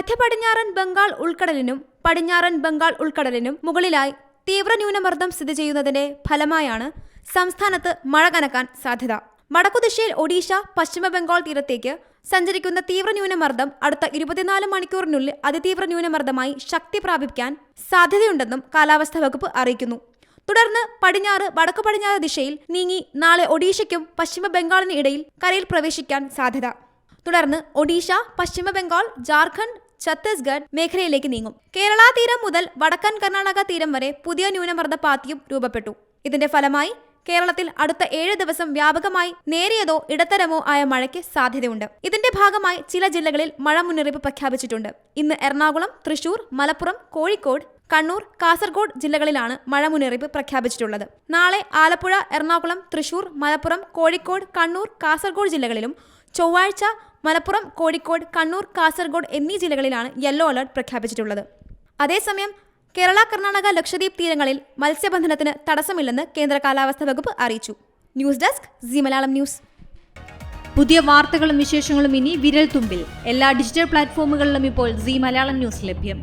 മധ്യ പടിഞ്ഞാറൻ ബംഗാൾ ഉൾക്കടലിനും പടിഞ്ഞാറൻ ബംഗാൾ ഉൾക്കടലിനും മുകളിലായി തീവ്ര ന്യൂനമർദ്ദം സ്ഥിതി ചെയ്യുന്നതിന്റെ ഫലമായാണ് സംസ്ഥാനത്ത് മഴ കനക്കാൻ സാധ്യത. വടക്കുദിശയിൽ ഒഡീഷ, പശ്ചിമ ബംഗാൾ തീരത്തേക്ക് സഞ്ചരിക്കുന്ന തീവ്ര ന്യൂനമർദ്ദം അടുത്ത 24 മണിക്കൂറിനുള്ളിൽ അതിതീവ്ര ന്യൂനമർദ്ദമായി ശക്തി പ്രാപിക്കാൻ സാധ്യതയുണ്ടെന്നും കാലാവസ്ഥാ വകുപ്പ് അറിയിക്കുന്നു. തുടർന്ന് പടിഞ്ഞാറ് വടക്കു പടിഞ്ഞാറ് ദിശയിൽ നീങ്ങി നാളെ ഒഡീഷയ്ക്കും പശ്ചിമ ബംഗാളിന് ഇടയിൽ കരയിൽ പ്രവേശിക്കാൻ സാധ്യത. തുടർന്ന് ഒഡീഷ, പശ്ചിമ ബംഗാൾ, ജാർഖണ്ഡ്, ഛത്തീസ്ഗഡ് മേഖലയിലേക്ക് നീങ്ങും. കേരള തീരം മുതൽ വടക്കൻ കർണാടക തീരം വരെ പുതിയ ന്യൂനമർദ്ദ പാത്തിയും രൂപപ്പെട്ടു. ഇതിന്റെ ഫലമായി കേരളത്തിൽ അടുത്ത 7 ദിവസം വ്യാപകമായി നേരിയതോ ഇടത്തരമോ ആയ മഴയ്ക്ക് സാധ്യതയുണ്ട്. ഇതിന്റെ ഭാഗമായി ചില ജില്ലകളിൽ മഴ മുന്നറിയിപ്പ് പ്രഖ്യാപിച്ചിട്ടുണ്ട്. ഇന്ന് എറണാകുളം, തൃശൂർ, മലപ്പുറം, കോഴിക്കോട്, കണ്ണൂർ, കാസർഗോഡ് ജില്ലകളിലാണ് മഴ മുന്നറിയിപ്പ് പ്രഖ്യാപിച്ചിട്ടുള്ളത്. നാളെ ആലപ്പുഴ, എറണാകുളം, തൃശൂർ, മലപ്പുറം, കോഴിക്കോട്, കണ്ണൂർ, കാസർഗോഡ് ജില്ലകളിലും ചൊവ്വാഴ്ച മലപ്പുറം, കോഴിക്കോട്, കണ്ണൂർ, കാസർഗോഡ് എന്നീ ജില്ലകളിലാണ് യെല്ലോ അലർട്ട് പ്രഖ്യാപിച്ചിട്ടുള്ളത്. അതേസമയം കേരള, കർണാടക, ലക്ഷദ്വീപ് തീരങ്ങളിൽ മത്സ്യബന്ധനത്തിന് തടസ്സമില്ലെന്ന് കേന്ദ്ര കാലാവസ്ഥാ വകുപ്പ് അറിയിച്ചു. News desk, C Malayalam news. പുതിയ വാർത്തകളും വിശേഷങ്ങളും ഇനി വിരൽ തുമ്പിൽ. എല്ലാ ഡിജിറ്റൽ പ്ലാറ്റ്ഫോമുകളിലും ഇപ്പോൾ സി മലയാളം ന്യൂസ് ലഭ്യം.